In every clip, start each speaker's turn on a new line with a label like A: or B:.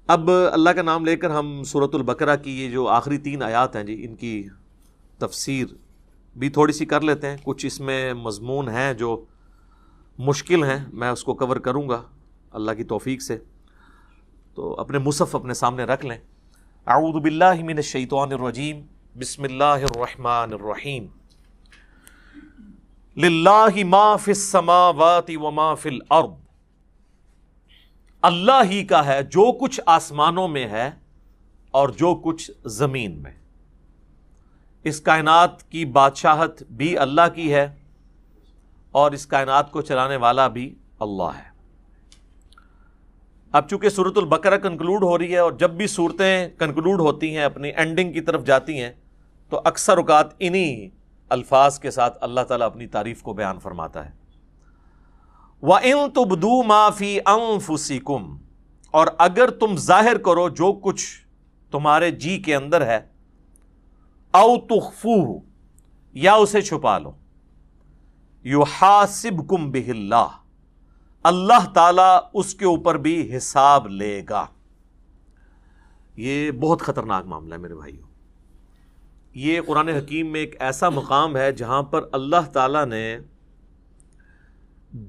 A: اب اللہ کا نام لے کر ہم سورۃ البقرہ کی یہ جو آخری 3 آیات ہیں جی، ان کی تفسیر بھی تھوڑی سی کر لیتے ہیں. کچھ اس میں مضمون ہیں جو مشکل ہیں، میں اس کو کور کروں گا اللہ کی توفیق سے. تو اپنے مصحف اپنے سامنے رکھ لیں. اعوذ باللہ من الشیطان الرجیم، بسم اللہ الرحمن الرحیم. للہ ما فی السماوات وما فی الارض، اللہ ہی کا ہے جو کچھ آسمانوں میں ہے اور جو کچھ زمین میں. اس کائنات کی بادشاہت بھی اللہ کی ہے اور اس کائنات کو چلانے والا بھی اللہ ہے. اب چونکہ سورۃ البقرہ کنکلوڈ ہو رہی ہے، اور جب بھی صورتیں کنکلوڈ ہوتی ہیں، اپنی اینڈنگ کی طرف جاتی ہیں، تو اکثر اوقات انہی الفاظ کے ساتھ اللہ تعالیٰ اپنی تعریف کو بیان فرماتا ہے. وَإِن تُبْدُوا مَا فِي أَنفُسِكُمْ، اور اگر تم ظاہر کرو جو کچھ تمہارے جی کے اندر ہے، أَوْ تُخْفُوهُ، یا اسے چھپا لو، يُحَاسِبْكُمْ بِهِ اللَّهُ، اللہ تعالیٰ اس کے اوپر بھی حساب لے گا. یہ بہت خطرناک معاملہ ہے میرے بھائیو. یہ قرآن حکیم میں ایک ایسا مقام ہے جہاں پر اللہ تعالیٰ نے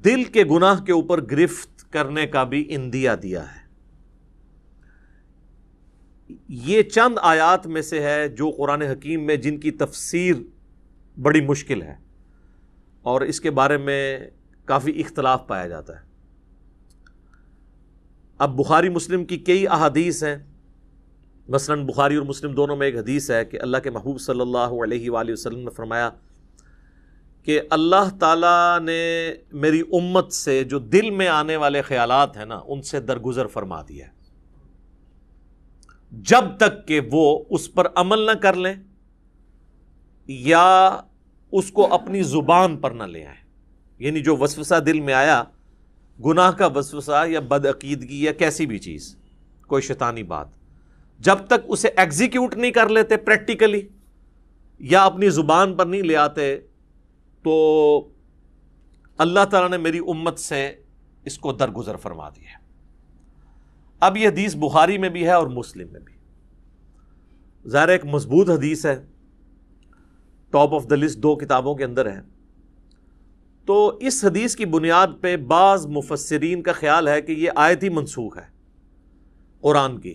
A: دل کے گناہ کے اوپر گرفت کرنے کا بھی اندیا دیا ہے. یہ چند آیات میں سے ہے جو قرآن حکیم میں جن کی تفسیر بڑی مشکل ہے اور اس کے بارے میں کافی اختلاف پایا جاتا ہے. اب بخاری مسلم کی کئی احادیث ہیں. مثلا بخاری اور مسلم دونوں میں ایک حدیث ہے کہ اللہ کے محبوب صلی اللہ علیہ وآلہ وسلم نے فرمایا کہ اللہ تعالیٰ نے میری امت سے جو دل میں آنے والے خیالات ہیں نا، ان سے درگزر فرما دیا ہے، جب تک کہ وہ اس پر عمل نہ کر لیں یا اس کو اپنی زبان پر نہ لے آئیں. یعنی جو وسوسہ دل میں آیا، گناہ کا وسوسہ یا بدعقیدگی یا کیسی بھی چیز، کوئی شیطانی بات، جب تک اسے ایگزیکیوٹ نہیں کر لیتے پریکٹیکلی یا اپنی زبان پر نہیں لے آتے، تو اللہ تعالیٰ نے میری امت سے اس کو درگزر فرما دیا ہے. اب یہ حدیث بخاری میں بھی ہے اور مسلم میں بھی. ظاہر ایک مضبوط حدیث ہے، ٹاپ آف دا لسٹ 2 کتابوں کے اندر ہے. تو اس حدیث کی بنیاد پہ بعض مفسرین کا خیال ہے کہ یہ آیت ہی منسوخ ہے قرآن کی،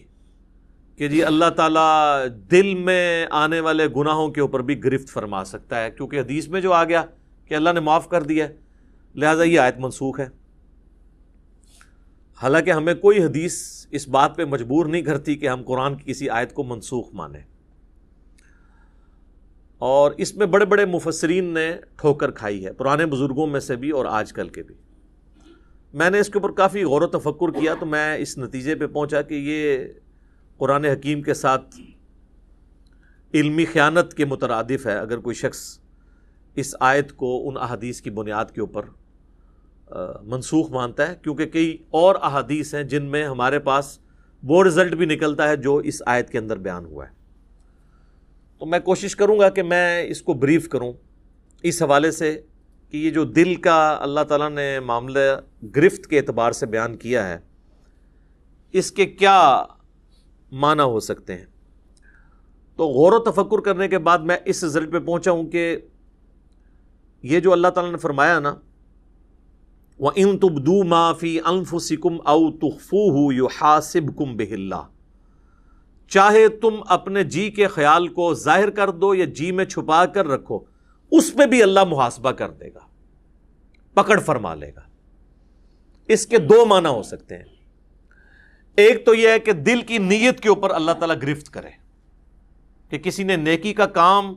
A: کہ جی اللہ تعالیٰ دل میں آنے والے گناہوں کے اوپر بھی گرفت فرما سکتا ہے، کیونکہ حدیث میں جو آ گیا کہ اللہ نے معاف کر دیا ہے، لہٰذا یہ آیت منسوخ ہے. حالانکہ ہمیں کوئی حدیث اس بات پہ مجبور نہیں کرتی کہ ہم قرآن کی کسی آیت کو منسوخ مانیں. اور اس میں بڑے بڑے مفسرین نے ٹھوکر کھائی ہے، پرانے بزرگوں میں سے بھی اور آج کل کے بھی. میں نے اس کے اوپر کافی غور و تفکر کیا تو میں اس نتیجے پہ پہنچا کہ یہ قرآن حکیم کے ساتھ علمی خیانت کے مترادف ہے اگر کوئی شخص اس آیت کو ان احادیث کی بنیاد کے اوپر منسوخ مانتا ہے، کیونکہ کئی اور احادیث ہیں جن میں ہمارے پاس وہ رزلٹ بھی نکلتا ہے جو اس آیت کے اندر بیان ہوا ہے. تو میں کوشش کروں گا کہ میں اس کو بریف کروں اس حوالے سے کہ یہ جو دل کا اللہ تعالیٰ نے معاملہ گرفت کے اعتبار سے بیان کیا ہے، اس کے کیا معنی ہو سکتے ہیں. تو غور و تفکر کرنے کے بعد میں اس رزلٹ پہ پہنچا ہوں کہ یہ جو اللہ تعالیٰ نے فرمایا نا، وَإِن تُبْدُوا مَا فِي أَنفُسِكُمْ أَوْ تُخْفُوهُ يُحَاسِبْكُمْ بِهِ اللَّهُ، چاہے تم اپنے جی کے خیال کو ظاہر کر دو یا جی میں چھپا کر رکھو، اس پہ بھی اللہ محاسبہ کر دے گا، پکڑ فرما لے گا. اس کے 2 معنی ہو سکتے ہیں. ایک تو یہ ہے کہ دل کی نیت کے اوپر اللہ تعالیٰ گرفت کرے، کہ کسی نے نیکی کا کام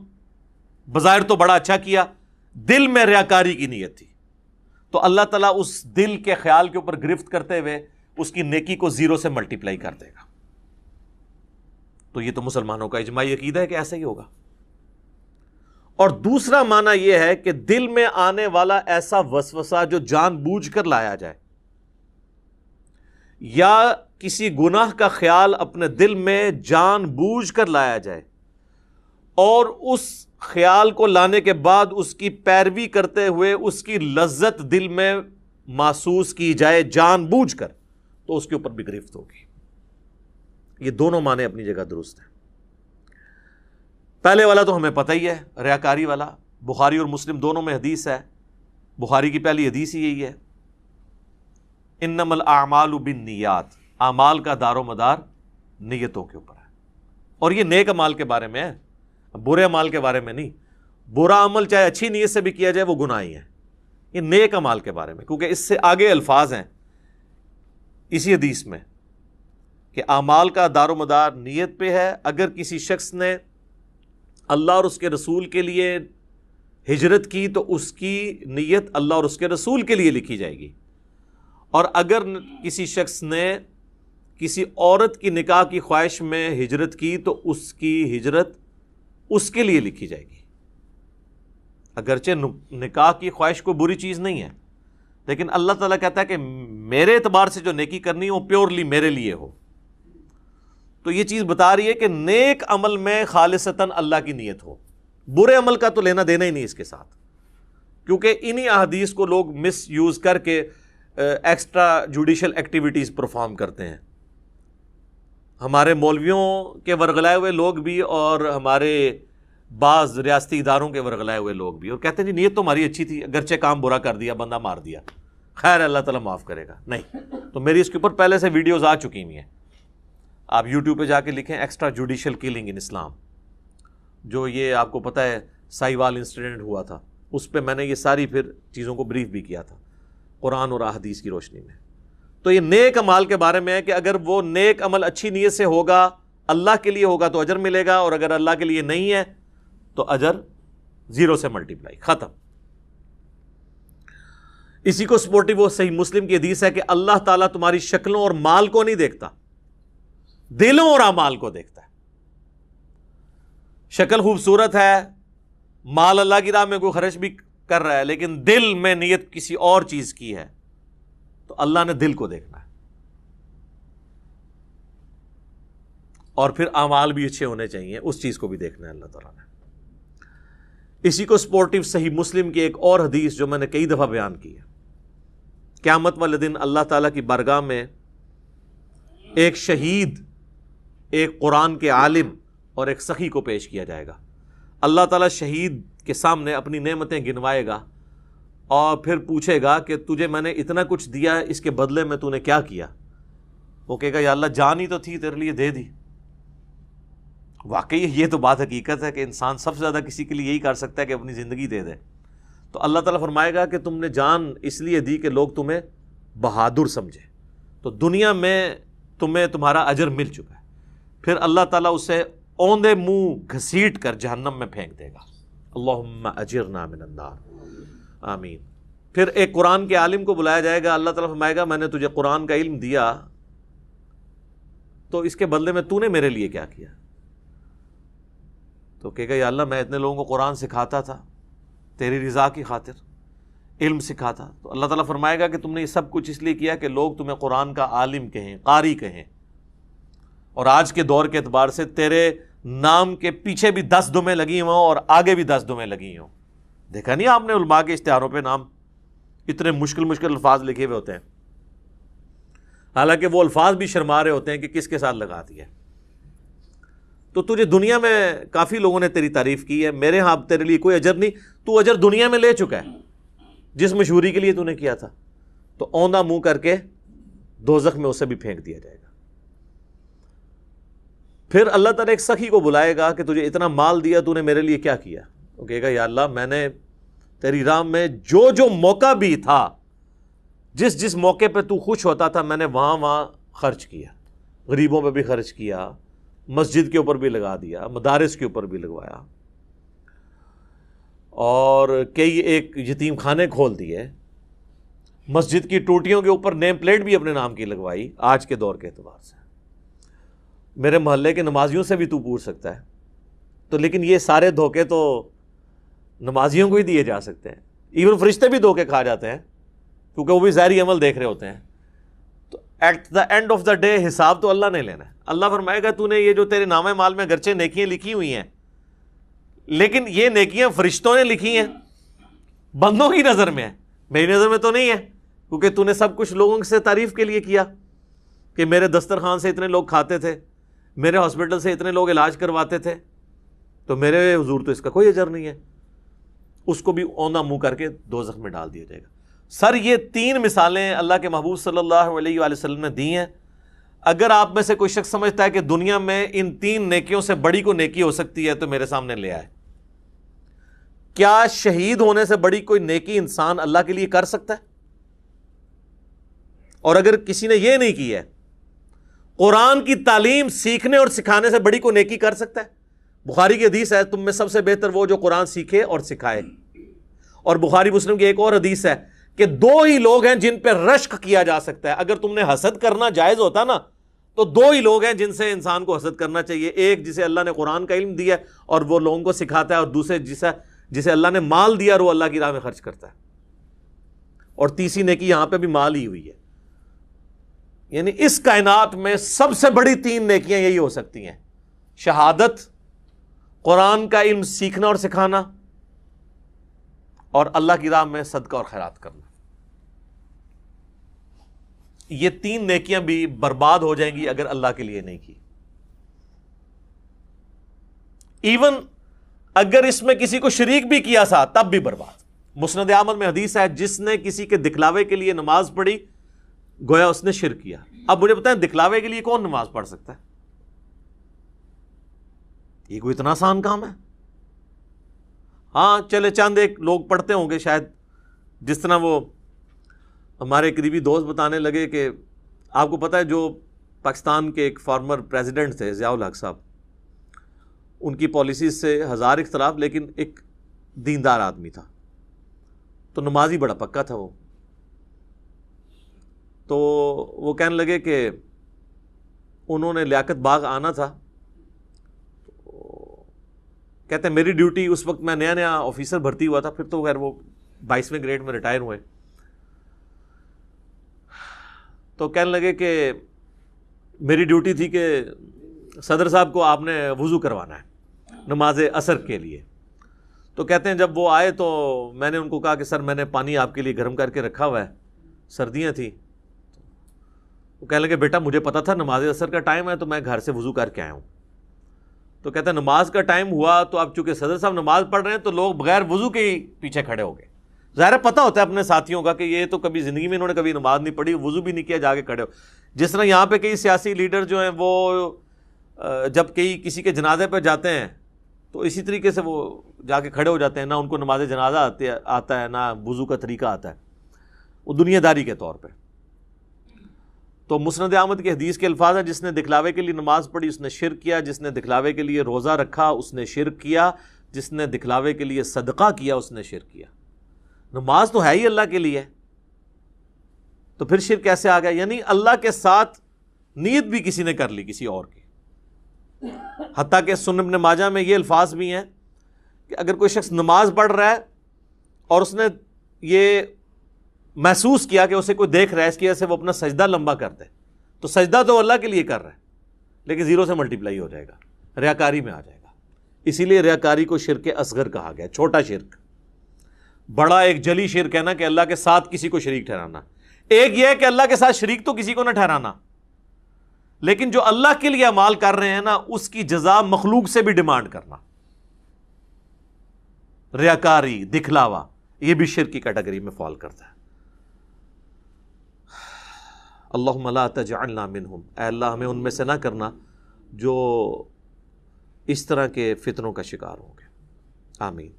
A: بظاہر تو بڑا اچھا کیا، دل میں ریاکاری کی نیت تھی، تو اللہ تعالیٰ اس دل کے خیال کے اوپر گرفت کرتے ہوئے اس کی نیکی کو 0 سے ملٹیپلائی کر دے گا. تو یہ تو مسلمانوں کا اجماعی عقیدہ ہے کہ ایسا ہی ہوگا. اور دوسرا معنی یہ ہے کہ دل میں آنے والا ایسا وسوسہ جو جان بوجھ کر لایا جائے، یا کسی گناہ کا خیال اپنے دل میں جان بوجھ کر لایا جائے اور اس خیال کو لانے کے بعد اس کی پیروی کرتے ہوئے اس کی لذت دل میں محسوس کی جائے جان بوجھ کر، تو اس کے اوپر بھی گرفت ہوگی. یہ دونوں معنی اپنی جگہ درست ہیں۔ پہلے والا تو ہمیں پتہ ہی ہے، ریاکاری والا، بخاری اور مسلم دونوں میں حدیث ہے، بخاری کی پہلی حدیث ہی یہی ہے، انما الاعمال بالنیات، اعمال کا دار و مدار نیتوں کے اوپر ہے، اور یہ نیک اعمال کے بارے میں ہے، برے اعمال کے بارے میں نہیں۔ برا عمل چاہے اچھی نیت سے بھی کیا جائے وہ گناہ ہی ہے، یہ نیک اعمال کے بارے میں، کیونکہ اس سے آگے الفاظ ہیں اسی حدیث میں کہ اعمال کا دار و مدار نیت پہ ہے۔ اگر کسی شخص نے اللہ اور اس کے رسول کے لیے ہجرت کی تو اس کی نیت اللہ اور اس کے رسول کے لیے لکھی جائے گی، اور اگر کسی شخص نے کسی عورت کی نکاح کی خواہش میں ہجرت کی تو اس کی ہجرت اس کے لیے لکھی جائے گی۔ اگرچہ نکاح کی خواہش کوئی بری چیز نہیں ہے، لیکن اللہ تعالیٰ کہتا ہے کہ میرے اعتبار سے جو نیکی کرنی ہو پیورلی میرے لیے ہو۔ تو یہ چیز بتا رہی ہے کہ نیک عمل میں خالصتاً اللہ کی نیت ہو، برے عمل کا تو لینا دینا ہی نہیں اس کے ساتھ، کیونکہ انہی احادیث کو لوگ مس یوز کر کے ایکسٹرا جوڈیشل ایکٹیویٹیز پرفارم کرتے ہیں۔ ہمارے مولویوں کے ورغلائے ہوئے لوگ بھی اور ہمارے بعض ریاستی اداروں کے ورغلائے ہوئے لوگ بھی، اور کہتے ہیں جی نیت تو ہماری اچھی تھی، اگرچہ کام برا کر دیا، بندہ مار دیا، خیر اللہ تعالیٰ معاف کرے گا۔ نہیں، تو میری اس کے اوپر پہلے سے ویڈیوز آ چکی ہوئی ہیں، آپ یوٹیوب پہ جا کے لکھیں ایکسٹرا جوڈیشل کلنگ ان اسلام، جو یہ آپ کو پتہ ہے سائی وال انسیڈنٹ ہوا تھا، اس پہ میں نے یہ ساری پھر چیزوں کو بریف بھی کیا تھا قرآن اور احادیث کی روشنی میں۔ تو یہ نیک عمال کے بارے میں ہے کہ اگر وہ نیک عمل اچھی نیت سے ہوگا، اللہ کے لیے ہوگا تو اجر ملے گا، اور اگر اللہ کے لیے نہیں ہے تو اجر 0 سے ملٹیپلائی، ختم۔ اسی کو سپورٹیو وہ صحیح مسلم کی حدیث ہے کہ اللہ تعالیٰ تمہاری شکلوں اور مال کو نہیں دیکھتا، دلوں اور اعمال کو دیکھتا ہے۔ شکل خوبصورت ہے، مال اللہ کی راہ میں کوئی خرچ بھی کر رہا ہے، لیکن دل میں نیت کسی اور چیز کی ہے تو اللہ نے دل کو دیکھنا ہے، اور پھر اعمال بھی اچھے ہونے چاہیے، اس چیز کو بھی دیکھنا ہے اللہ تعالیٰ نے۔ اسی کو سپورٹیو صحیح مسلم کی ایک اور حدیث جو میں نے کئی دفعہ بیان کی ہے، قیامت والے دن اللہ تعالیٰ کی بارگاہ میں ایک شہید، ایک قرآن کے عالم اور ایک سخی کو پیش کیا جائے گا۔ اللہ تعالیٰ شہید کے سامنے اپنی نعمتیں گنوائے گا اور پھر پوچھے گا کہ تجھے میں نے اتنا کچھ دیا، اس کے بدلے میں تو نے کیا کیا؟ وہ کہے گا یا اللہ جان ہی تو تھی تیرے لیے دے دی۔ واقعی یہ تو بات حقیقت ہے کہ انسان سب سے زیادہ کسی کے لیے یہی کر سکتا ہے کہ اپنی زندگی دے دے۔ تو اللہ تعالیٰ فرمائے گا کہ تم نے جان اس لیے دی کہ لوگ تمہیں بہادر سمجھے، تو دنیا میں تمہیں تمہارا اجر مل چکا ہے۔ پھر اللہ تعالیٰ اسے اوندے منہ گھسیٹ کر جہنم میں پھینک دے گا۔ اللہم اجرنا من النار، آمین۔ پھر ایک قرآن کے عالم کو بلایا جائے گا، اللہ تعالیٰ فرمائے گا میں نے تجھے قرآن کا علم دیا تو اس کے بدلے میں تو نے میرے لیے کیا کیا؟ تو کہے گا یا اللہ میں اتنے لوگوں کو قرآن سکھاتا تھا تیری رضا کی خاطر، علم سکھاتا۔ تو اللہ تعالیٰ فرمائے گا کہ تم نے یہ سب کچھ اس لیے کیا کہ لوگ تمہیں قرآن کا عالم کہیں، قاری کہیں، اور آج کے دور کے اعتبار سے تیرے نام کے پیچھے بھی 10 دمیں لگی ہوں اور آگے بھی 10 دمیں لگی ہوں۔ دیکھا نہیں آپ نے علماء کے اشتہاروں پہ نام اتنے مشکل الفاظ لکھے ہوئے ہوتے ہیں، حالانکہ وہ الفاظ بھی شرما رہے ہوتے ہیں کہ کس کے ساتھ لگا دیا۔ تو تجھے دنیا میں کافی لوگوں نے تیری تعریف کی ہے، میرے ہاں تیرے لیے کوئی اجر نہیں، تو اجر دنیا میں لے چکا ہے جس مشہوری کے لیے تو نے کیا تھا، تو اوندا منہ کر کے دوزخ میں اسے بھی پھینک دیا جائے گا۔ پھر اللہ تعالیٰ ایک سخی کو بلائے گا کہ تجھے اتنا مال دیا، تو نے میرے لیے کیا کیا؟ وہ کہے گا یا اللہ میں نے تیری راہ میں جو موقع بھی تھا، جس موقع پہ تو خوش ہوتا تھا میں نے وہاں خرچ کیا، غریبوں پہ بھی خرچ کیا، مسجد کے اوپر بھی لگا دیا، مدارس کے اوپر بھی لگوایا، اور کئی ایک یتیم خانے کھول دیے، مسجد کی ٹوٹیوں کے اوپر نیم پلیٹ بھی اپنے نام کی لگوائی۔ آج کے دور کے اعتبار سے میرے محلے کے نمازیوں سے بھی تو پوچھ سکتا ہے، تو لیکن یہ سارے دھوکے تو نمازیوں کو ہی دیے جا سکتے ہیں، ایون فرشتے بھی دھوکے کھا جاتے ہیں کیونکہ وہ بھی ظاہری عمل دیکھ رہے ہوتے ہیں۔ تو at the end of the day حساب تو اللہ نے لینا ہے۔ اللہ فرمائے گا تو نے یہ جو تیرے نامہ مال میں گرچہ نیکیاں لکھی ہوئی ہیں، لیکن یہ نیکیاں فرشتوں نے لکھی ہیں، بندوں کی نظر میں ہے، میری نظر میں تو نہیں ہے، کیونکہ تو نے سب کچھ لوگوں سے تعریف کے لیے کیا کہ میرے دسترخوان سے اتنے لوگ کھاتے تھے، میرے ہاسپٹل سے اتنے لوگ علاج کرواتے تھے تو میرے حضور تو اس کا کوئی اجر نہیں ہے، اس کو بھی اوندھا منہ کر کے دوزخ میں ڈال دیا جائے گا۔ سر یہ 3 مثالیں اللہ کے محبوب صلی اللہ علیہ وآلہ وسلم نے دی ہیں۔ اگر آپ میں سے کوئی شخص سمجھتا ہے کہ دنیا میں ان 3 نیکیوں سے بڑی کوئی نیکی ہو سکتی ہے تو میرے سامنے لے آئے۔ کیا شہید ہونے سے بڑی کوئی نیکی انسان اللہ کے لیے کر سکتا ہے؟ اور اگر کسی نے یہ نہیں کی ہے، قرآن کی تعلیم سیکھنے اور سکھانے سے بڑی کوئی نیکی کر سکتا ہے؟ بخاری کی حدیث ہے تم میں سب سے بہتر وہ جو قرآن سیکھے اور سکھائے۔ اور بخاری مسلم کی ایک اور حدیث ہے کہ 2 ہی لوگ ہیں جن پہ رشک کیا جا سکتا ہے۔ اگر تم نے حسد کرنا جائز ہوتا نا تو 2 ہی لوگ ہیں جن سے انسان کو حسد کرنا چاہیے، ایک جسے اللہ نے قرآن کا علم دیا ہے اور وہ لوگوں کو سکھاتا ہے، اور دوسرے جسے اللہ نے مال دیا اور وہ اللہ کی راہ میں خرچ کرتا ہے۔ اور تیسری نیکی یہاں پہ بھی مال ہی ہوئی ہے، یعنی اس کائنات میں سب سے بڑی 3 نیکیاں یہی ہو سکتی ہیں: شہادت، قرآن کا علم سیکھنا اور سکھانا، اور اللہ کی راہ میں صدقہ اور خیرات کرنا۔ یہ 3 نیکیاں بھی برباد ہو جائیں گی اگر اللہ کے لیے نہیں کی۔ ایون اگر اس میں کسی کو شریک بھی کیا سا تب بھی برباد۔ مسند احمد میں حدیث ہے جس نے کسی کے دکھلاوے کے لیے نماز پڑھی گویا اس نے شرک کیا۔ اب مجھے بتائیں دکھلاوے کے لیے کون نماز پڑھ سکتا ہے؟ یہ کوئی اتنا آسان کام ہے؟ ہاں چلے چند ایک لوگ پڑھتے ہوں گے شاید، جس طرح وہ ہمارے قریبی دوست بتانے لگے کہ آپ کو پتہ ہے جو پاکستان کے ایک فارمر پریزیڈنٹ تھے ضیاء الحق صاحب، ان کی پالیسیز سے 1000 اختلاف، لیکن ایک دیندار آدمی تھا، تو نمازی بڑا پکا تھا وہ۔ تو وہ کہنے لگے کہ انہوں نے لیاقت باغ آنا تھا، کہتے ہیں میری ڈیوٹی اس وقت میں نیا آفیسر بھرتی ہوا تھا، پھر تو خیر وہ 22ویں گریڈ میں ریٹائر ہوئے، تو کہنے لگے کہ میری ڈیوٹی تھی کہ صدر صاحب کو آپ نے وضو کروانا ہے نماز عصر کے لیے۔ تو کہتے ہیں جب وہ آئے تو میں نے ان کو کہا کہ سر میں نے پانی آپ کے لیے گرم کر کے رکھا ہوا ہے، سردیاں تھیں۔ وہ کہنے لگے بیٹا مجھے پتا تھا نماز عصر کا ٹائم ہے تو میں گھر سے وضو کر کے آیا ہوں۔ تو کہتا ہے نماز کا ٹائم ہوا تو اب چونکہ صدر صاحب نماز پڑھ رہے ہیں تو لوگ بغیر وضو کے ہی پیچھے کھڑے ہو گئے۔ ظاہر پتہ ہوتا ہے اپنے ساتھیوں کا کہ یہ تو کبھی زندگی میں انہوں نے کبھی نماز نہیں پڑھی، وضو بھی نہیں کیا، جا کے کھڑے ہو۔ جس طرح یہاں پہ کئی سیاسی لیڈر جو ہیں وہ جب کسی کے جنازے پہ جاتے ہیں تو اسی طریقے سے وہ جا کے کھڑے ہو جاتے ہیں، نہ ان کو نماز جنازہ آتا ہے نہ وضو کا طریقہ آتا ہے، وہ دنیا داری کے طور پہ۔ تو مسند احمد کی حدیث کے الفاظ ہیں جس نے دکھلاوے کے لیے نماز پڑھی اس نے شرک کیا، جس نے دکھلاوے کے لیے روزہ رکھا اس نے شرک کیا، جس نے دکھلاوے کے لیے صدقہ کیا اس نے شرک کیا۔ نماز تو ہے ہی اللہ کے لیے، تو پھر شرک کیسے آ گیا؟ یعنی اللہ کے ساتھ نیت بھی کسی نے کر لی کسی اور کی۔ حتیٰ کہ سنن ابن ماجہ میں یہ الفاظ بھی ہیں کہ اگر کوئی شخص نماز پڑھ رہا ہے اور اس نے یہ محسوس کیا کہ اسے کوئی دیکھ رہا ہے، اس کی وجہ سے وہ اپنا سجدہ لمبا کر دے، تو سجدہ تو اللہ کے لیے کر رہا ہے لیکن 0 سے ملٹیپلائی ہو جائے گا، ریاکاری میں آ جائے گا۔ اسی لیے ریاکاری کو شرک اصغر کہا گیا، چھوٹا شرک۔ بڑا ایک جلی شرک ہے نا کہ اللہ کے ساتھ کسی کو شریک ٹھہرانا، ایک یہ ہے کہ اللہ کے ساتھ شریک تو کسی کو نہ ٹھہرانا، لیکن جو اللہ کے لیے اعمال کر رہے ہیں نا اس کی جزا مخلوق سے بھی ڈیمانڈ کرنا، ریاکاری، دکھلاوا، یہ بھی شرک کی کیٹیگری میں فال کرتا ہے۔ اللہم لا تجعلنا منہم، اے اللہ ہمیں ان میں سے نہ کرنا جو اس طرح کے فتنوں کا شکار ہوں گے، آمین۔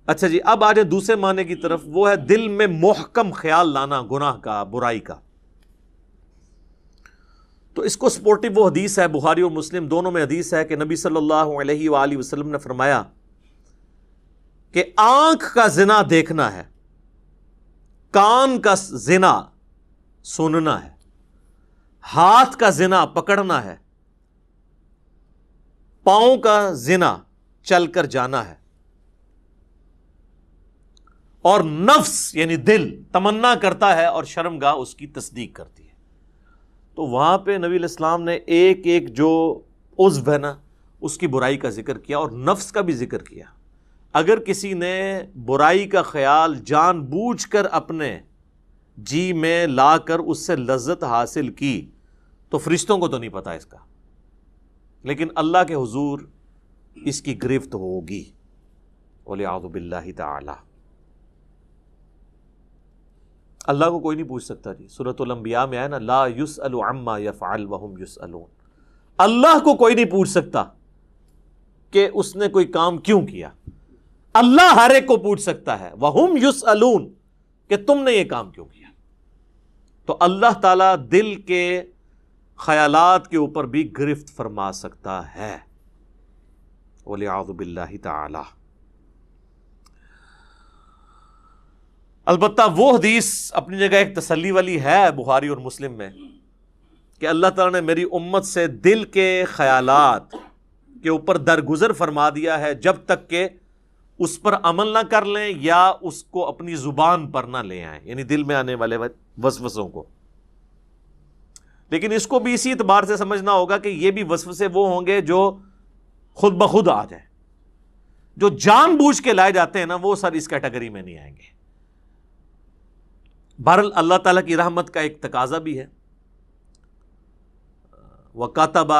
A: اچھا جی، اب آ جائیں دوسرے معنی کی طرف، وہ ہے دل میں محکم خیال لانا گناہ کا، برائی کا۔ تو اس کو سپورٹو وہ حدیث ہے، بخاری اور مسلم دونوں میں حدیث ہے کہ نبی صلی اللہ علیہ وآلہ وسلم نے فرمایا کہ آنکھ کا زنا دیکھنا ہے، کان کا زنا سننا ہے، ہاتھ کا زنا پکڑنا ہے، پاؤں کا زنا چل کر جانا ہے، اور نفس یعنی دل تمنا کرتا ہے اور شرمگاہ اس کی تصدیق کرتی ہے۔ تو وہاں پہ نبی علیہ السلام نے ایک ایک جو عضو ہے نا اس کی برائی کا ذکر کیا اور نفس کا بھی ذکر کیا۔ اگر کسی نے برائی کا خیال جان بوجھ کر اپنے جی میں لا کر اس سے لذت حاصل کی تو فرشتوں کو تو نہیں پتا اس کا، لیکن اللہ کے حضور اس کی گرفت ہوگی، وَلِعَوْذُ بِاللَّهِ تعالی۔ اللہ کو کوئی نہیں پوچھ سکتا جی، سورۃ الانبیاء میں ہے نا، لا یسأل عما یفعل وہم یسألون، اللہ کو کوئی نہیں پوچھ سکتا کہ اس نے کوئی کام کیوں کیا، اللہ ہر ایک کو پوچھ سکتا ہے، وہم یسألون، کہ تم نے یہ کام کیوں کیا۔ تو اللہ تعالیٰ دل کے خیالات کے اوپر بھی گرفت فرما سکتا ہے، وَلِعَوْذُ بِاللَّهِ تعالی۔ البتہ وہ حدیث اپنی جگہ ایک تسلی والی ہے بخاری اور مسلم میں، کہ اللہ تعالیٰ نے میری امت سے دل کے خیالات کے اوپر درگزر فرما دیا ہے جب تک کہ اس پر عمل نہ کر لیں یا اس کو اپنی زبان پر نہ لے آئیں، یعنی دل میں آنے والے وسوسوں کو۔ لیکن اس کو بھی اسی اعتبار سے سمجھنا ہوگا کہ یہ بھی وسوسے وہ ہوں گے جو خود بخود آ جائیں، جو جان بوجھ کے لائے جاتے ہیں نا، وہ سر اس کیٹیگری میں نہیں آئیں گے۔ بہرحال اللہ تعالیٰ کی رحمت کا ایک تقاضا بھی ہے، وَكَتَبَ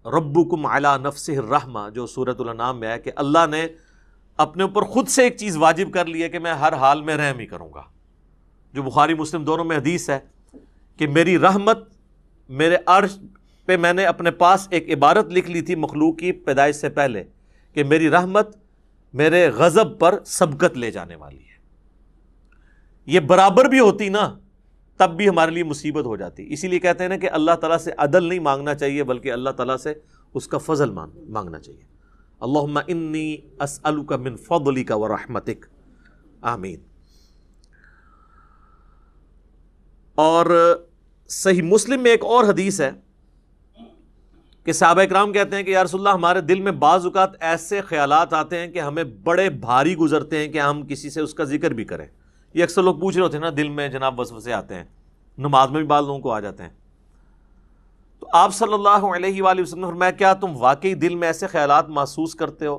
A: رَبُّكُمْ عَلَى نَفْسِهِ الرَّحْمَةَ، جو سورۃ الانعام میں ہے کہ اللہ نے اپنے اوپر خود سے ایک چیز واجب کر لی ہے کہ میں ہر حال میں رحم ہی کروں گا، جو بخاری مسلم دونوں میں حدیث ہے کہ میری رحمت میرے عرش پہ، میں نے اپنے پاس ایک عبارت لکھ لی تھی مخلوق کی پیدائش سے پہلے کہ میری رحمت میرے غضب پر سبقت لے جانے والی ہے۔ یہ برابر بھی ہوتی نا تب بھی ہمارے لیے مصیبت ہو جاتی، اسی لیے کہتے ہیں نا کہ اللہ تعالیٰ سے عدل نہیں مانگنا چاہیے بلکہ اللہ تعالیٰ سے اس کا فضل مانگنا چاہیے۔ اللہم انی اسألک من فضلک ورحمتک، آمین۔ اور صحیح مسلم میں ایک اور حدیث ہے کہ صحابہ اکرام کہتے ہیں کہ یا رسول اللہ، ہمارے دل میں بعض اوقات ایسے خیالات آتے ہیں کہ ہمیں بڑے بھاری گزرتے ہیں کہ ہم کسی سے اس کا ذکر بھی کریں۔ یہ اکثر لوگ پوچھ رہے ہوتے ہیں نا، دل میں جناب وسوسے آتے ہیں، نماز میں بھی بعض لوگوں کو آ جاتے ہیں۔ تو آپ صلی اللہ علیہ وآلہ وسلم نے فرمایا کیا تم واقعی دل میں ایسے خیالات محسوس کرتے ہو؟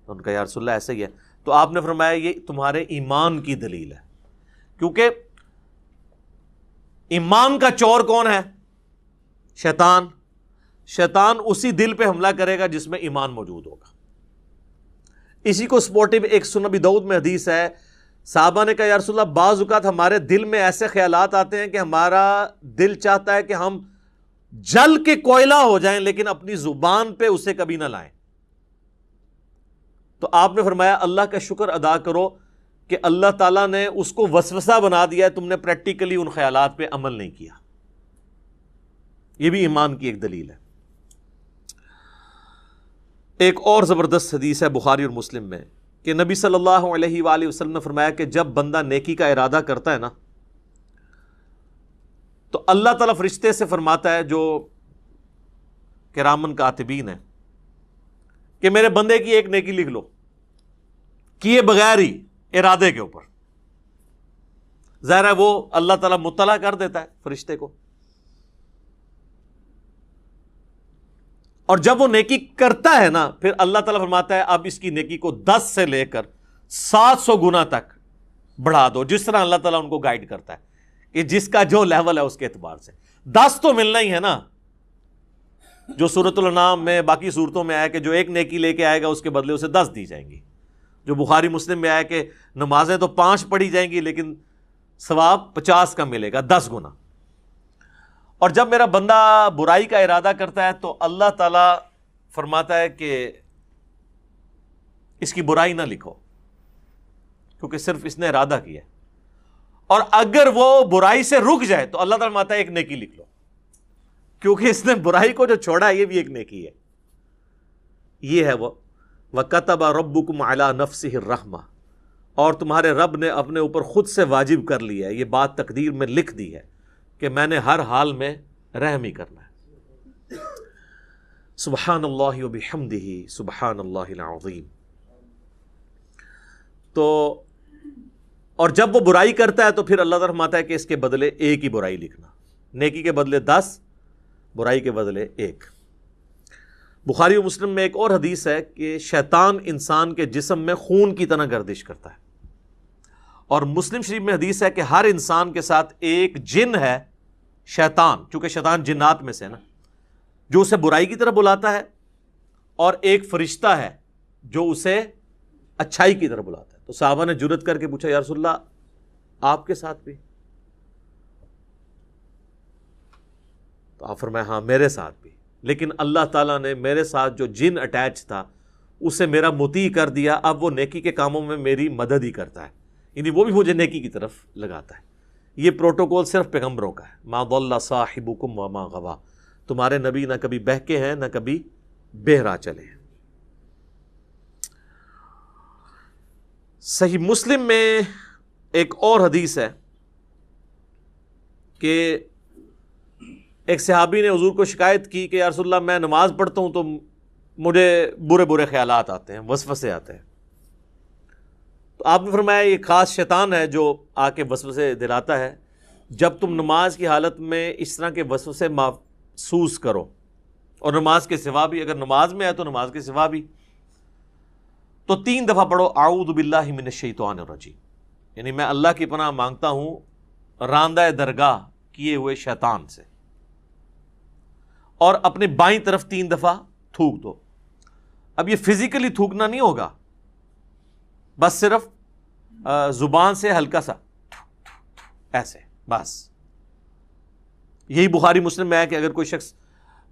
A: تو ان کا یا رسول اللہ ایسے ہی ہے۔ تو آپ نے فرمایا یہ تمہارے ایمان کی دلیل ہے، کیونکہ ایمان کا چور کون ہے؟ شیطان۔ شیطان اسی دل پہ حملہ کرے گا جس میں ایمان موجود ہوگا۔ اسی کو سپورٹیو ایک سنن ابی داؤد میں حدیث ہے، صحابہ نے کہا یا رسول اللہ، بعض اوقات ہمارے دل میں ایسے خیالات آتے ہیں کہ ہمارا دل چاہتا ہے کہ ہم جل کے کوئلہ ہو جائیں لیکن اپنی زبان پہ اسے کبھی نہ لائیں۔ تو آپ نے فرمایا اللہ کا شکر ادا کرو کہ اللہ تعالیٰ نے اس کو وسوسہ بنا دیا ہے، تم نے پریکٹیکلی ان خیالات پہ عمل نہیں کیا۔ یہ بھی ایمان کی ایک دلیل ہے۔ ایک اور زبردست حدیث ہے بخاری اور مسلم میں کہ نبی صلی اللہ علیہ وآلہ وسلم نے فرمایا کہ جب بندہ نیکی کا ارادہ کرتا ہے نا، تو اللہ تعالیٰ فرشتے سے فرماتا ہے جو کرامن کاتبین ہیں کہ میرے بندے کی ایک نیکی لکھ لو، کیے بغیر ہی ارادے کے اوپر۔ ظاہر ہے وہ اللہ تعالیٰ مطلع کر دیتا ہے فرشتے کو، اور جب وہ نیکی کرتا ہے نا پھر اللہ تعالیٰ فرماتا ہے اب اس کی نیکی کو 10 سے لے کر 700 گنا تک بڑھا دو، جس طرح اللہ تعالیٰ ان کو گائیڈ کرتا ہے کہ جس کا جو لیول ہے اس کے اعتبار سے 10 تو ملنا ہی ہے نا۔ جو سورۃ الانعام میں باقی صورتوں میں آیا کہ جو ایک نیکی لے کے آئے گا اس کے بدلے اسے 10 دی جائیں گی، جو بخاری مسلم میں آیا کہ نمازیں تو 5 پڑھی جائیں گی لیکن ثواب 50 کا ملے گا، 10 گنا۔ اور جب میرا بندہ برائی کا ارادہ کرتا ہے تو اللہ تعالیٰ فرماتا ہے کہ اس کی برائی نہ لکھو کیونکہ صرف اس نے ارادہ کیا ہے، اور اگر وہ برائی سے رک جائے تو اللہ تعالیٰ فرماتا ہے ایک نیکی لکھ لو کیونکہ اس نے برائی کو جو چھوڑا ہے یہ بھی ایک نیکی ہے۔ یہ ہے وہ وَكَتَبَ رَبُّكُمْ عَلَى نَفْسِهِ الرَّحْمَةَ، اور تمہارے رب نے اپنے اوپر خود سے واجب کر لیا ہے، یہ بات تقدیر میں لکھ دی ہے کہ میں نے ہر حال میں رحم ہی کرنا ہے۔ سبحان اللہ وبحمدہ سبحان اللہ العظیم۔ تو اور جب وہ برائی کرتا ہے تو پھر اللہ تعالیٰ فرماتا ہے کہ اس کے بدلے ایک ہی برائی لکھنا، نیکی کے بدلے 10، برائی کے بدلے 1۔ بخاری و مسلم میں ایک اور حدیث ہے کہ شیطان انسان کے جسم میں خون کی طرح گردش کرتا ہے، اور مسلم شریف میں حدیث ہے کہ ہر انسان کے ساتھ ایک جن ہے، شیطان، چونکہ شیطان جنات میں سے ہے نا، جو اسے برائی کی طرف بلاتا ہے اور ایک فرشتہ ہے جو اسے اچھائی کی طرف بلاتا ہے. تو صحابہ نے جرأت کر کے پوچھا یا رسول اللہ آپ کے ساتھ بھی؟ تو آپ فرمایا ہاں میرے ساتھ بھی، لیکن اللہ تعالیٰ نے میرے ساتھ جو جن اٹیچ تھا اسے میرا مطیع کر دیا، اب وہ نیکی کے کاموں میں میری مدد ہی کرتا ہے، یعنی وہ بھی مجھے نیکی کی طرف لگاتا ہے. یہ پروٹوکول صرف پیغمبروں کا ہے. ما ضل صاحبکم وما غوا، تمہارے نبی نہ کبھی بہکے ہیں نہ کبھی بہرا چلے ہیں. صحیح مسلم میں ایک اور حدیث ہے کہ ایک صحابی نے حضور کو شکایت کی کہ یا رسول اللہ میں نماز پڑھتا ہوں تو مجھے برے برے خیالات آتے ہیں، وسوسے آتے ہیں. تو آپ نے فرمایا یہ خاص شیطان ہے جو آ کے وسوسے دلاتا ہے. جب تم نماز کی حالت میں اس طرح کے وسوسے محسوس کرو، اور نماز کے سوا بھی، اگر نماز میں ہے تو نماز کے سوا بھی، تو 3 دفعہ پڑھو اعوذ باللہ من الشیطان الرجیم، یعنی میں اللہ کی پناہ مانگتا ہوں راندہ درگاہ کیے ہوئے شیطان سے. اور اپنے بائیں طرف 3 دفعہ تھوک دو. اب یہ فزیکلی تھوکنا نہیں ہوگا، بس صرف زبان سے ہلکا سا ایسے بس. یہی بخاری مسلم میں ہے کہ اگر کوئی شخص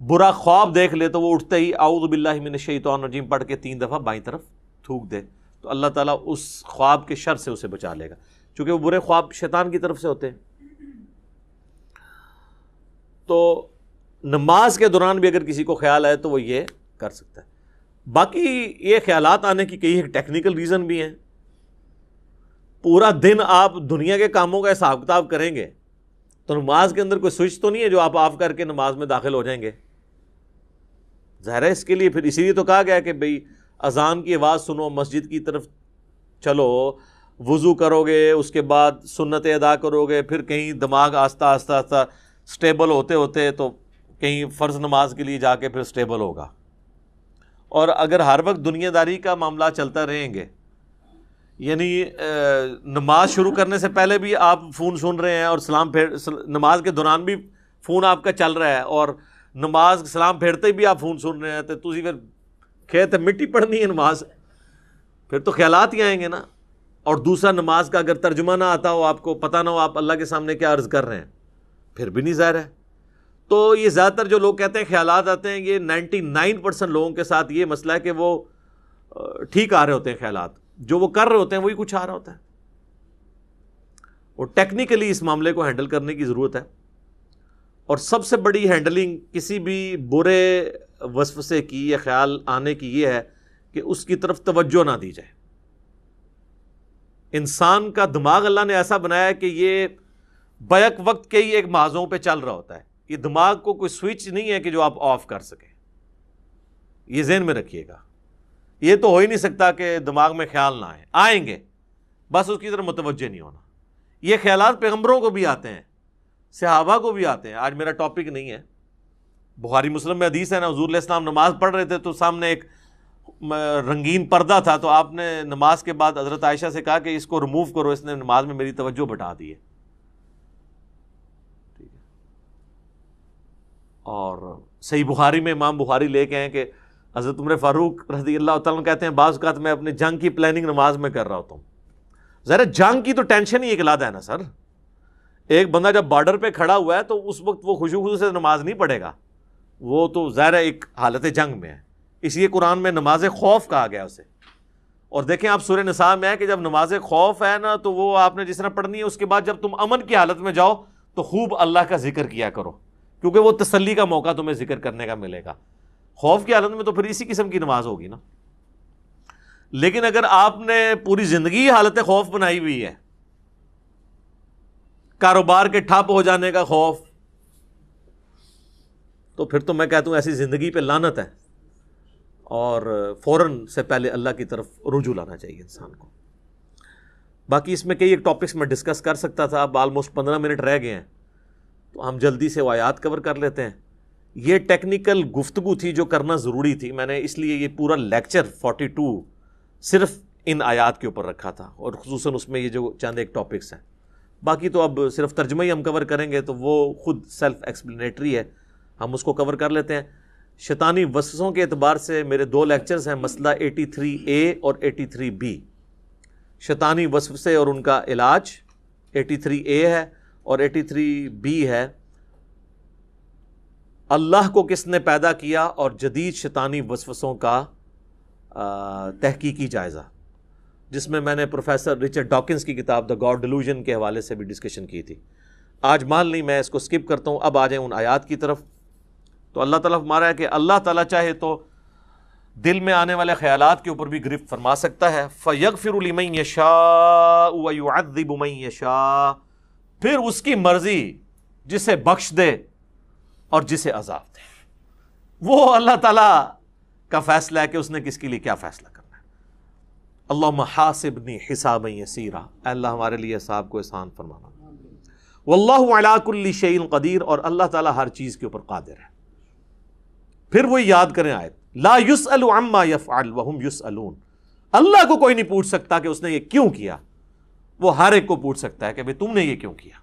A: برا خواب دیکھ لے تو وہ اٹھتے ہی اعوذ باللہ من الشیطان الرجیم پڑھ کے 3 دفعہ بائیں طرف تھوک دے تو اللہ تعالیٰ اس خواب کے شر سے اسے بچا لے گا، چونکہ وہ برے خواب شیطان کی طرف سے ہوتے ہیں. تو نماز کے دوران بھی اگر کسی کو خیال آئے تو وہ یہ کر سکتا ہے. باقی یہ خیالات آنے کی کئی ٹیکنیکل ریزن بھی ہیں. پورا دن آپ دنیا کے کاموں کا حساب کتاب کریں گے تو نماز کے اندر کوئی سوئچ تو نہیں ہے جو آپ آف کر کے نماز میں داخل ہو جائیں گے. ظاہر ہے اس کے لیے پھر اسی لیے تو کہا گیا کہ بھئی اذان کی آواز سنو، مسجد کی طرف چلو، وضو کرو گے، اس کے بعد سنتیں ادا کرو گے، پھر کہیں دماغ آہستہ آہستہ آہستہ سٹیبل ہوتے ہوتے تو کہیں فرض نماز کے لیے جا کے پھر سٹیبل ہوگا. اور اگر ہر وقت دنیا داری کا معاملہ چلتا رہیں گے، یعنی نماز شروع کرنے سے پہلے بھی آپ فون سن رہے ہیں اور نماز کے دوران بھی فون آپ کا چل رہا ہے، اور نماز سلام پھیرتے بھی آپ فون سن رہے ہیں، تو تسی پھر کھیت مٹی پڑھنی ہے نماز، پھر تو خیالات ہی آئیں گے نا. اور دوسرا نماز کا اگر ترجمہ نہ آتا ہو، آپ کو پتہ نہ ہو آپ اللہ کے سامنے کیا عرض کر رہے ہیں، پھر بھی نہیں ظاہر ہے. تو یہ زیادہ تر جو لوگ کہتے ہیں خیالات آتے ہیں، یہ 99% لوگوں کے ساتھ یہ مسئلہ ہے کہ وہ ٹھیک آ رہے ہوتے ہیں خیالات، جو وہ کر رہے ہوتے ہیں وہی کچھ آ رہا ہوتا ہے. اور ٹیکنیکلی اس معاملے کو ہینڈل کرنے کی ضرورت ہے. اور سب سے بڑی ہینڈلنگ کسی بھی برے وسوسے کی یا خیال آنے کی یہ ہے کہ اس کی طرف توجہ نہ دی جائے. انسان کا دماغ اللہ نے ایسا بنایا ہے کہ یہ بیک وقت کے ہی ایک محاذوں پہ چل رہا ہوتا ہے. یہ دماغ کو کوئی سوئچ نہیں ہے کہ جو آپ آف کر سکیں. یہ ذہن میں رکھیے گا. یہ تو ہو ہی نہیں سکتا کہ دماغ میں خیال نہ آئیں گے، بس اس کی طرف متوجہ نہیں ہونا. یہ خیالات پیغمبروں کو بھی آتے ہیں، صحابہ کو بھی آتے ہیں. آج میرا ٹاپک نہیں ہے. بخاری مسلم میں حدیث ہے نا، حضور علیہ السلام نماز پڑھ رہے تھے تو سامنے ایک رنگین پردہ تھا، تو آپ نے نماز کے بعد حضرت عائشہ سے کہا کہ اس کو ریموو کرو، اس نے نماز میں میری توجہ بٹا دی ہے. اور صحیح بخاری میں امام بخاری لے کے ہیں کہ حضرت عمر فاروق رضی اللہ تعالیٰ عنہ کہتے ہیں بعض اوقات میں اپنے جنگ کی پلاننگ نماز میں کر رہا ہوتا ہوں. ذرا جنگ کی تو ٹینشن ہی ایک علیحدہ ہے نا سر. ایک بندہ جب بارڈر پہ کھڑا ہوا ہے تو اس وقت وہ خشوع سے نماز نہیں پڑھے گا، وہ تو ظاہر ایک حالت جنگ میں ہے. اس لیے قرآن میں نماز خوف کہا گیا اسے. اور دیکھیں آپ سورہ نساء میں ہے کہ جب نماز خوف ہے نا تو وہ آپ نے جس طرح پڑھنی ہے، اس کے بعد جب تم امن کی حالت میں جاؤ تو خوب اللہ کا ذکر کیا کرو، کیونکہ وہ تسلی کا موقع تمہیں ذکر کرنے کا ملے گا. خوف کی حالت میں تو پھر اسی قسم کی نماز ہوگی نا. لیکن اگر آپ نے پوری زندگی حالت خوف بنائی ہوئی ہے، کاروبار کے ٹھپ ہو جانے کا خوف، تو پھر تو میں کہتا ہوں ایسی زندگی پہ لعنت ہے، اور فوراً سے پہلے اللہ کی طرف رجوع لانا چاہیے انسان کو. باقی اس میں کئی ایک ٹاپکس میں ڈسکس کر سکتا تھا، اب آلموسٹ 15 منٹ رہ گئے ہیں تو ہم جلدی سے وہ آیات کور کر لیتے ہیں. یہ ٹیکنیکل گفتگو تھی جو کرنا ضروری تھی، میں نے اس لیے یہ پورا لیکچر 42 صرف ان آیات کے اوپر رکھا تھا، اور خصوصاً اس میں یہ جو چند ایک ٹاپکس ہیں. باقی تو اب صرف ترجمہ ہی ہم کور کریں گے تو وہ خود سیلف ایکسپلینیٹری ہے، ہم اس کو کور کر لیتے ہیں. شیطانی وسوسوں کے اعتبار سے میرے 2 لیکچرز ہیں، مسئلہ 83A اور 83B، شیطانی وسوسے اور ان کا علاج 83A ہے، اور 83B ہے اللہ کو کس نے پیدا کیا اور جدید شیطانی وسوسوں کا تحقیقی جائزہ، جس میں نے پروفیسر رچرڈ ڈاکنز کی کتاب دا گاڈ ڈیلوژن کے حوالے سے بھی ڈسکشن کی تھی۔ آج مان لی میں اس کو سکپ کرتا ہوں، اب آ جائیں ان آیات کی طرف۔ تو اللہ تعالیٰ فرما رہا ہے کہ اللہ تعالیٰ چاہے تو دل میں آنے والے خیالات کے اوپر بھی گرفت فرما سکتا ہے، فَيَغْفِرُ لِمَن يَشَاءُ وَيُعَذِّبُ مَن يَشَاءُ، پھر اس کی مرضی جسے بخش دے اور جسے عذاب دے۔ وہ اللہ تعالیٰ کا فیصلہ ہے کہ اس نے کس کے لیے کیا فیصلہ کرنا ہے۔ اللہم حاسبنی حسابا یسیرا، اے اللہ ہمارے لیے حساب کو آسان فرمانا۔ واللہ علی کل شیء قدیر، اور اللہ تعالیٰ ہر چیز کے اوپر قادر ہے۔ پھر وہ یاد کریں آیت، لا یسأل عما یفعل وہم یسألون، اللہ کو کوئی نہیں پوچھ سکتا کہ اس نے یہ کیوں کیا، وہ ہر ایک کو پوچھ سکتا ہے کہ بھئی تم نے یہ کیوں کیا۔